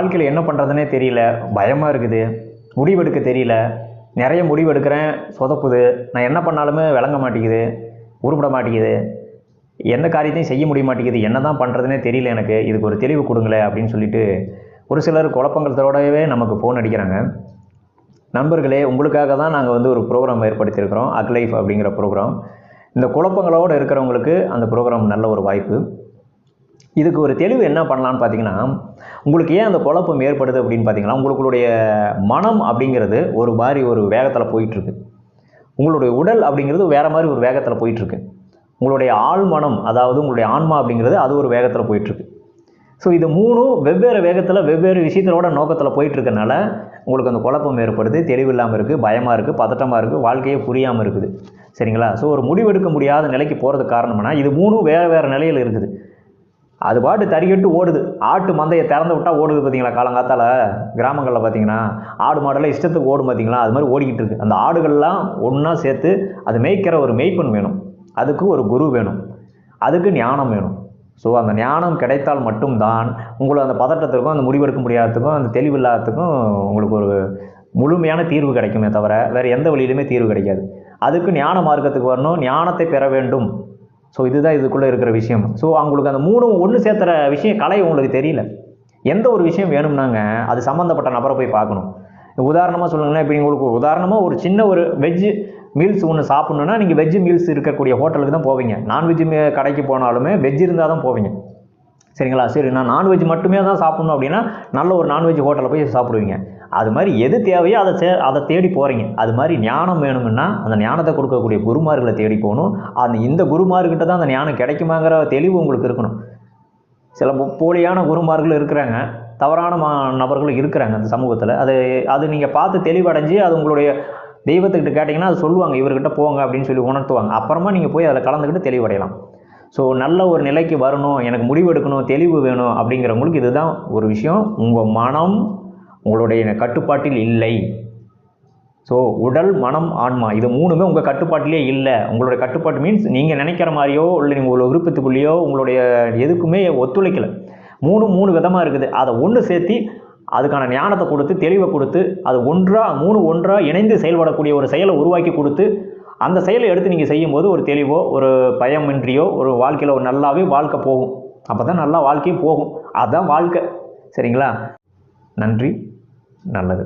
வாழ்க்கையில் என்ன பண்ணுறதுனே தெரியல, பயமாக இருக்குது, முடிவெடுக்க தெரியல, நிறைய முடிவு எடுக்கிறேன், சொதப்புது, நான் என்ன பண்ணாலுமே விளங்க மாட்டேங்குது, உருப்பட மாட்டேங்குது, எந்த காரியத்தையும் செய்ய முடிய மாட்டேங்குது, என்ன தான் பண்ணுறதுனே தெரியல எனக்கு, இதுக்கு ஒரு தெளிவு கொடுங்களேன் அப்படின்னு சொல்லிட்டு ஒரு சிலர் குழப்பங்களோடவே நமக்கு ஃபோன் அடிக்கிறாங்க. நண்பர்களே, உங்களுக்காக தான் நாங்கள் ஒரு ப்ரோக்ராம் ஏற்படுத்தியிருக்கிறோம், அக் லைஃப் அப்படிங்கிற ப்ரோக்ராம். இந்த குழப்பங்களோடு இருக்கிறவங்களுக்கு அந்த ப்ரோக்ராம் நல்ல ஒரு வாய்ப்பு. இதுக்கு ஒரு தெளிவு என்ன பண்ணலான்னு பார்த்தீங்கன்னா, உங்களுக்கு ஏன் அந்த குழப்பம் ஏற்படுது அப்படின்னு பார்த்தீங்கன்னா, உங்களுடைய மனம் அப்படிங்கிறது ஒரு மாதிரி ஒரு வேகத்தில் போயிட்டுருக்கு. உங்களுடைய உடல் அப்படிங்கிறது வேறு மாதிரி ஒரு வேகத்தில் போயிட்டுருக்கு. உங்களுடைய ஆழ்மனம், அதாவது உங்களுடைய ஆன்மா அப்படிங்கிறது அது ஒரு வேகத்தில் போயிட்டுருக்கு. ஸோ இது மூணும் வெவ்வேறு வேகத்தில் வெவ்வேறு விஷயத்தோட நோக்கத்தில் போயிட்டுருக்கனால உங்களுக்கு அந்த குழப்பம் ஏற்படுது, தெளிவில்லாமல் இருக்குது, பயமாக இருக்குது, பதட்டமாக இருக்குது, வாழ்க்கையே புரியாமல் இருக்குது. சரிங்களா? ஸோ ஒரு முடிவெடுக்க முடியாத நிலைக்கு போகிறதுக்கு காரணம்னா இது மூணும் வேறு வேறு நிலையில் இருக்குது. அது பாட்டு தறிகட்டு ஓடுது. ஆட்டு மந்தையை திறந்து விட்டால் ஓடுது பார்த்தீங்களா? காலங்காத்தால் கிராமங்களில் பார்த்தீங்கன்னா ஆடு மாடெல்லாம் இஷ்டத்துக்கு ஓடும் பார்த்தீங்களா? அது மாதிரி ஓடிக்கிட்டு இருக்குது. அந்த ஆடுகள்லாம் ஒன்றா சேர்த்து அது மேய்க்கிற ஒரு மேய்ப்பன் வேணும், அதுக்கு ஒரு குரு வேணும், அதுக்கு ஞானம் வேணும். ஸோ அந்த ஞானம் கிடைத்தால் மட்டும்தான் உங்களை அந்த பதட்டத்திற்கும் அந்த முடிவெடுக்க முடியாததுக்கும் அந்த தெளிவில்லாததுக்கும் உங்களுக்கு ஒரு முழுமையான தீர்வு கிடைக்குமே தவிர வேறு எந்த வழியிலுமே தீர்வு கிடைக்காது. அதுக்கு ஞான மார்க்கத்துக்கு வரணும், ஞானத்தை பெற வேண்டும். ஸோ இதுதான் இதுக்குள்ளே இருக்கிற விஷயம். ஸோ அவங்களுக்கு அந்த மூணும் ஒன்று சேர்த்துற விஷயம் கலை உங்களுக்கு தெரியல. எந்த ஒரு விஷயம் வேணும்னாங்க அது சம்மந்தப்பட்ட நபரை போய் பார்க்கணும். உதாரணமாக சொல்லுங்களேன், இப்போ உங்களுக்கு உதாரணமாக ஒரு சின்ன ஒரு வெஜ்ஜு மீல்ஸ் ஒன்று சாப்பிட்ணுன்னா நீங்கள் வெஜ்ஜு மீல்ஸ் இருக்கக்கூடிய ஹோட்டலுக்கு தான் போவீங்க. நான்வெஜ்ஜு கடைக்கு போனாலுமே வெஜ் இருந்தால் தான் போவீங்க. சரிங்களா? சரி, நான் நான்வெஜ் மட்டுமே தான் சாப்பிட்ணும் அப்படின்னா நல்ல ஒரு நான்வெஜ் ஹோட்டலில் போய் சாப்பிடுவீங்க. அது மாதிரி எது தேவையோ அதை தேடி போகிறீங்க. அது மாதிரி ஞானம் வேணும்னா அந்த ஞானத்தை கொடுக்கக்கூடிய குருமார்களை தேடி போகணும். இந்த குருமார்கிட்ட தான் அந்த ஞானம் கிடைக்குமாங்கிற தெளிவு உங்களுக்கு இருக்கணும். சில போலியான குருமார்கள் இருக்கிறாங்க, தவறான நபர்களும் இருக்கிறாங்க அந்த சமூகத்தில். அது நீங்கள் பார்த்து தெளிவடைஞ்சு அது உங்களுடைய தெய்வத்துக்கிட்ட கேட்டிங்கன்னா அது சொல்லுவாங்க, இவர்கிட்ட போங்க அப்படின்னு சொல்லி உணர்த்துவாங்க. அப்புறமா நீங்கள் போய் அதில் கலந்துக்கிட்டு தெளிவடையலாம். ஸோ நல்ல ஒரு நிலைக்கு வரணும், எனக்கு முடிவு எடுக்கணும், தெளிவு வேணும் அப்படிங்கிறவங்களுக்கு இதுதான் ஒரு விஷயம். உங்கள் மனம் உங்களுடைய கட்டுப்பாட்டில் இல்லை. ஸோ உடல், மனம், ஆன்மா இது மூணுமே உங்கள் கட்டுப்பாட்டிலே இல்லை. உங்களுடைய கட்டுப்பாட்டு மீன்ஸ் நீங்கள் நினைக்கிற மாதிரியோ இல்லை உங்களோட விருப்பத்துக்குள்ளேயோ உங்களுடைய எதுக்குமே ஒத்துழைக்கலை. மூணு விதமாக இருக்குது. அதை ஒன்று சேர்த்து அதுக்கான ஞானத்தை கொடுத்து தெளிவை கொடுத்து அது மூணு ஒன்றாக இணைந்து செயல்படக்கூடிய ஒரு செயலை உருவாக்கி கொடுத்து அந்த செயலை எடுத்து நீங்கள் செய்யும்போது ஒரு தெளிவோ ஒரு பயமின்றியோ ஒரு வாழ்க்கையில் ஒரு நல்லாவே வாழ்க்கை போகும். அப்போ தான் நல்லா வாழ்க்கையும் போகும். அதுதான் வாழ்க்கை. சரிங்களா? நன்றி. நல்லது.